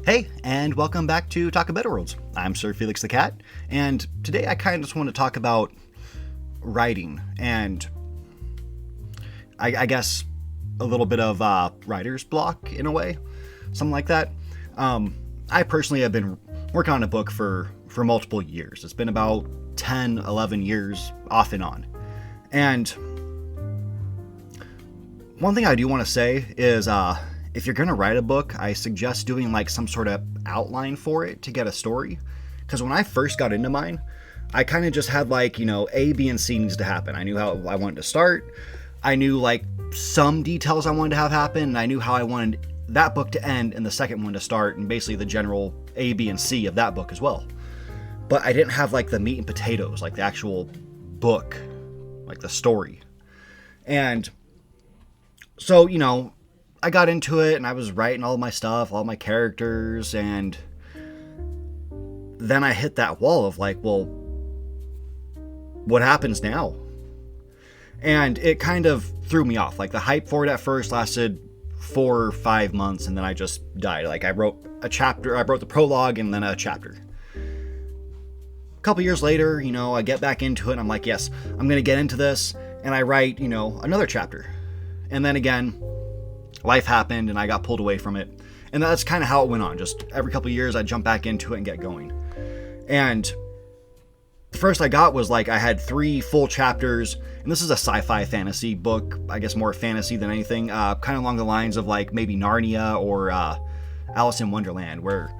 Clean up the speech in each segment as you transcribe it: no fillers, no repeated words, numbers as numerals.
Hey, and welcome back to Talk About Worlds. I'm SirFelixTheCat, and today I kind of just want to talk about writing and I guess a little bit of writer's block in a way, something like that. I personally have been working on a book for multiple years. It's been about 10, 11 years off and on. And one thing I do want to say is if you're going to write a book, I suggest doing like some sort of outline for it to get a story. Because when I first got into mine, I kind of just had like, A, B, and C needs to happen. I knew how I wanted to start. I knew like some details I wanted to have happen. And I knew how I wanted that book to end and the second one to start. And basically the general A, B, and C of that book as well. But I didn't have like the meat and potatoes, like the actual book, like the story. And so, I got into it and I was writing all my stuff, all my characters, and then I hit that wall of like, well, what happens now? And it kind of threw me off. Like the hype for it at first lasted 4 or 5 months and then I just died. Like I wrote the prologue and then a chapter. A couple years later, I get back into it and I'm like, yes, I'm going to get into this, and I write, another chapter. And then again, life happened and I got pulled away from it. And that's kind of how it went on. Just every couple of years I'd jump back into it and get going. And the first I got was like I had 3 full chapters, and this is a sci-fi fantasy book, I guess more fantasy than anything, kind of along the lines of like maybe Narnia or Alice in Wonderland, where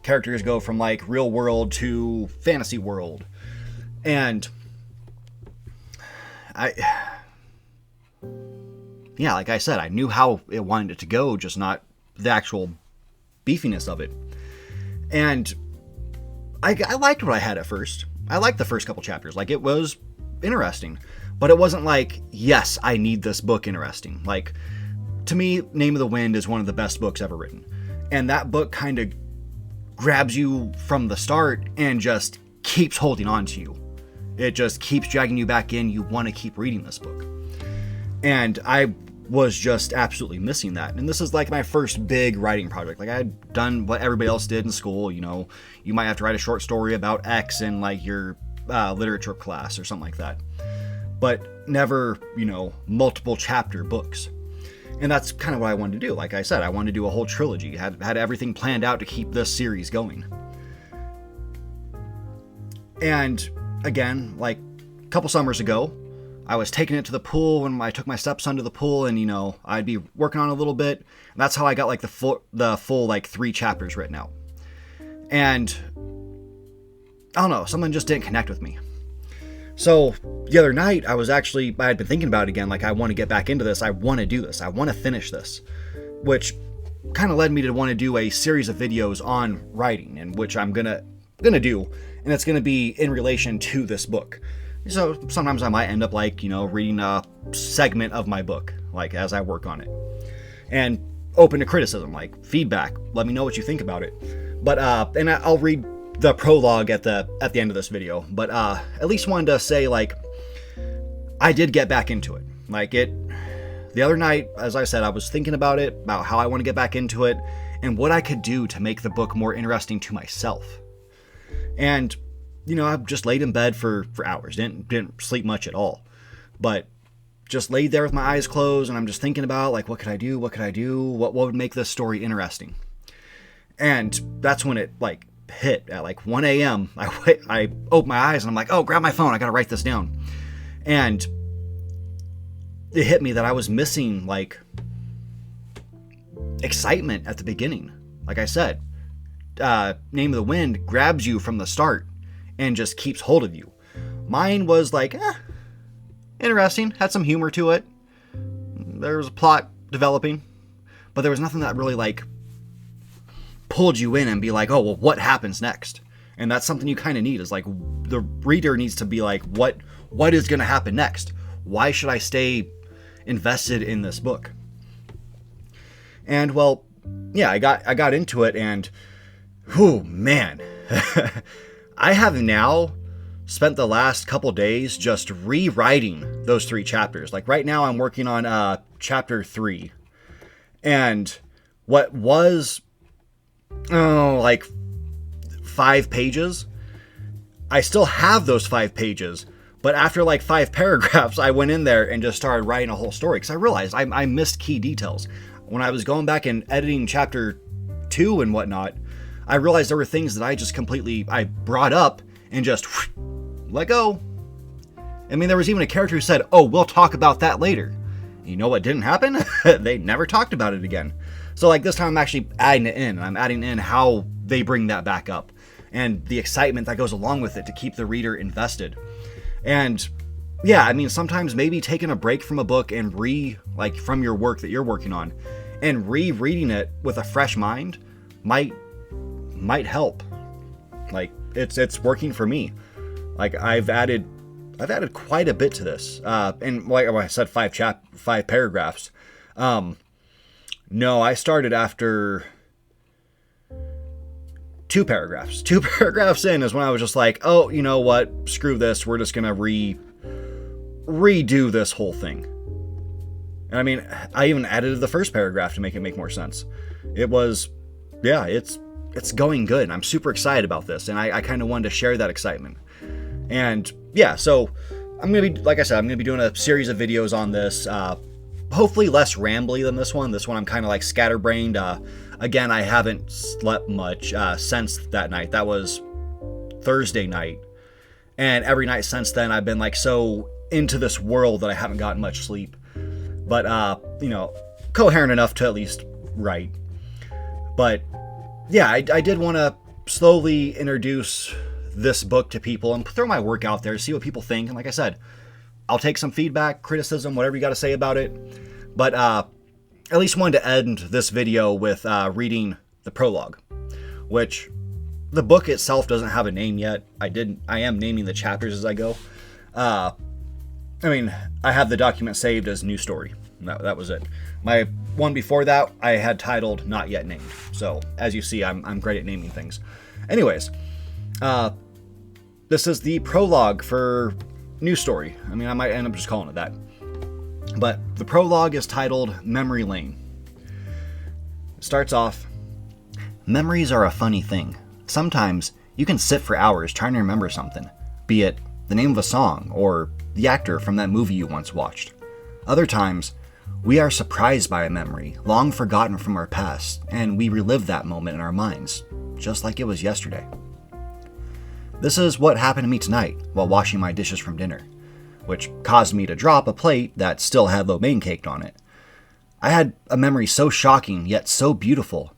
characters go from like real world to fantasy world. And yeah, like I said, I knew how it wanted it to go, just not the actual beefiness of it. And I liked what I had at first. I liked the first couple chapters. Like, it was interesting. But it wasn't like, yes, I need this book interesting. Like, to me, Name of the Wind is one of the best books ever written. And that book kind of grabs you from the start and just keeps holding on to you. It just keeps dragging you back in. You want to keep reading this book. And I was just absolutely missing that. And this is like my first big writing project. Like I had done what everybody else did in school. You might have to write a short story about X in like your literature class or something like that. But never, multiple chapter books. And that's kind of what I wanted to do. Like I said, I wanted to do a whole trilogy. Had everything planned out to keep this series going. And again, like a couple summers ago, I was taking it to the pool when I took my stepson to the pool, and I'd be working on it a little bit. And that's how I got like the full like 3 chapters written out. And I don't know, something just didn't connect with me. So the other night I had been thinking about it again. Like, I want to get back into this. I want to do this. I want to finish this, which kind of led me to want to do a series of videos on writing, and which I'm gonna do, and it's gonna be in relation to this book. So sometimes I might end up like, reading a segment of my book, like as I work on it, and open to criticism, like feedback. Let me know what you think about it. But, and I'll read the prologue at the end of this video, but, at least wanted to say, like, I did get back into it. Like the other night, as I said, I was thinking about it, about how I want to get back into it and what I could do to make the book more interesting to myself. And I've just laid in bed for hours. Didn't sleep much at all. But just laid there with my eyes closed, and I'm just thinking about, like, what could I do? What could I do? What would make this story interesting? And that's when it, like, hit at, like, 1 a.m. I opened my eyes, and I'm like, oh, grab my phone. I got to write this down. And it hit me that I was missing, like, excitement at the beginning. Like I said, Name of the Wind grabs you from the start and just keeps hold of you. Mine was like, interesting, had some humor to it. There was a plot developing, but there was nothing that really like pulled you in and be like, oh, well, what happens next? And that's something you kind of need, is like the reader needs to be like, what is going to happen next? Why should I stay invested in this book? And well, yeah, I got into it, and whew, man, I have now spent the last couple days just rewriting those 3 chapters. Like right now I'm working on chapter 3. And what was like 5 pages, I still have those 5 pages, but after like 5 paragraphs, I went in there and just started writing a whole story because I realized I missed key details. When I was going back and editing chapter 2 and whatnot, I realized there were things that I brought up and just let go. I mean, there was even a character who said, "Oh, we'll talk about that later." You know what didn't happen? They never talked about it again. So like this time I'm actually adding it in. I'm adding in how they bring that back up and the excitement that goes along with it to keep the reader invested. And yeah, I mean, sometimes maybe taking a break from a book and from your work that you're working on and rereading it with a fresh mind might help. Like it's working for me. Like I've added quite a bit to this. And like I said, 5 paragraphs. No, I started after 2 paragraphs. 2 paragraphs in is when I was just like, oh, you know what? Screw this. We're just going to redo this whole thing. And I mean, I even edited the first paragraph to make it make more sense. It was, yeah, it's going good. I'm super excited about this. And I kind of wanted to share that excitement. And yeah, so I'm going to be, like I said, I'm going to be doing a series of videos on this. Hopefully less rambly than this one. This one I'm kind of like scatterbrained. Again, I haven't slept much since that night. That was Thursday night. And every night since then, I've been like so into this world that I haven't gotten much sleep. But, coherent enough to at least write. But yeah, I did want to slowly introduce this book to people and throw my work out there to see what people think. And like I said, I'll take some feedback, criticism, whatever you got to say about it. But at least wanted to end this video with reading the prologue, which the book itself doesn't have a name yet. I am naming the chapters as I go. I mean, I have the document saved as new story. That was it. My one before that, I had titled Not Yet Named. So as you see, I'm great at naming things. Anyways, this is the prologue for new story. I mean, I might end up just calling it that. But the prologue is titled Memory Lane. It starts off, memories are a funny thing. Sometimes you can sit for hours trying to remember something, be it the name of a song or the actor from that movie you once watched. Other times, we are surprised by a memory long forgotten from our past, and we relive that moment in our minds, just like it was yesterday. This is what happened to me tonight while washing my dishes from dinner, which caused me to drop a plate that still had lo mein caked on it. I had a memory so shocking yet so beautiful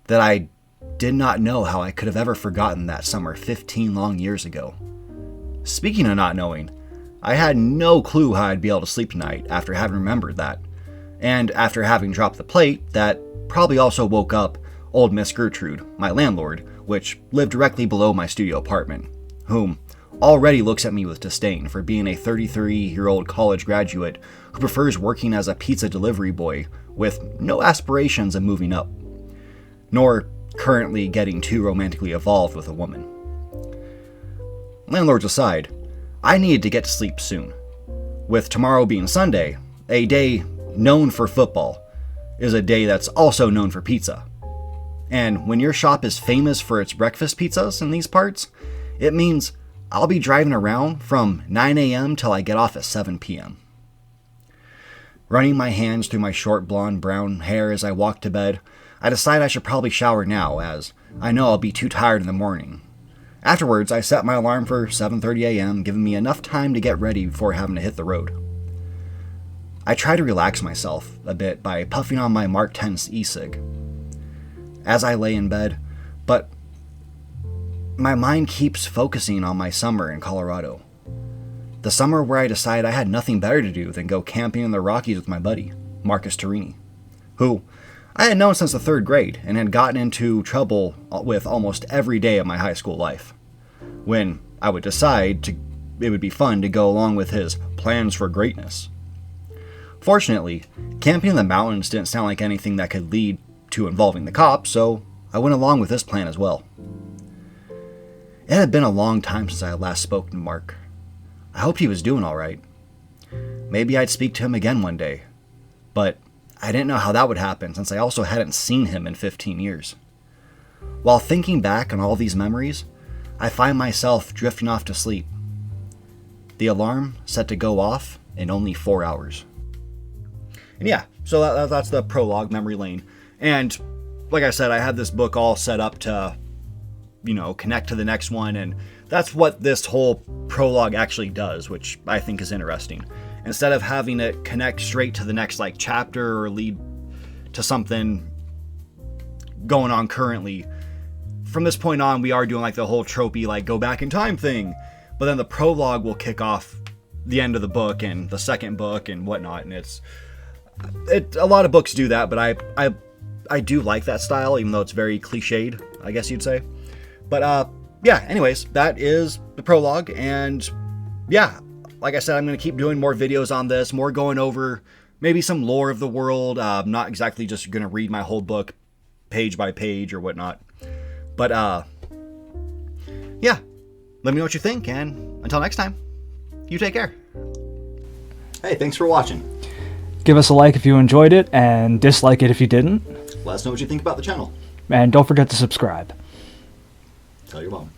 that I did not know how I could have ever forgotten that summer 15 long years ago. Speaking of not knowing, I had no clue how I'd be able to sleep tonight after having remembered that, and after having dropped the plate that probably also woke up old Miss Gertrude, my landlord, which lived directly below my studio apartment, whom already looks at me with disdain for being a 33-year-old college graduate who prefers working as a pizza delivery boy with no aspirations of moving up, nor currently getting too romantically involved with a woman. Landlords aside, I needed to get to sleep soon. With tomorrow being Sunday, a day known for football is a day that's also known for pizza. And when your shop is famous for its breakfast pizzas in these parts, it means I'll be driving around from 9 a.m. till I get off at 7 p.m. Running my hands through my short blonde brown hair as I walk to bed, I decide I should probably shower now, as I know I'll be too tired in the morning. Afterwards, I set my alarm for 7:30 a.m., giving me enough time to get ready before having to hit the road. I try to relax myself a bit by puffing on my Mark 10 e-cig as I lay in bed, but my mind keeps focusing on my summer in Colorado. The summer where I decided I had nothing better to do than go camping in the Rockies with my buddy, Marcus Torini, who I had known since the 3rd grade and had gotten into trouble with almost every day of my high school life, when I would decide it would be fun to go along with his plans for greatness. Fortunately, camping in the mountains didn't sound like anything that could lead to involving the cops, so I went along with this plan as well. It had been a long time since I had last spoken to Mark. I hoped he was doing all right. Maybe I'd speak to him again one day, but I didn't know how that would happen since I also hadn't seen him in 15 years. While thinking back on all these memories, I find myself drifting off to sleep. The alarm set to go off in only 4 hours. And yeah, so that's the prologue, Memory Lane. And like I said, I had this book all set up to, connect to the next one, and that's what this whole prologue actually does, which I think is interesting. Instead of having it connect straight to the next chapter or lead to something going on currently, from this point on we are doing the whole tropey go back in time thing, but then the prologue will kick off the end of the book and the second book and whatnot, and a lot of books do that, but I do like that style, even though it's very cliched, I guess you'd say. But yeah, anyways, that is the prologue, and yeah, like I said, I'm going to keep doing more videos on this, more going over maybe some lore of the world, not exactly just going to read my whole book page by page or whatnot. But yeah, let me know what you think, and until next time, you take care. Hey, thanks for watching. Give us a like if you enjoyed it, and dislike it if you didn't. Let us know what you think about the channel. And don't forget to subscribe. Tell your mom.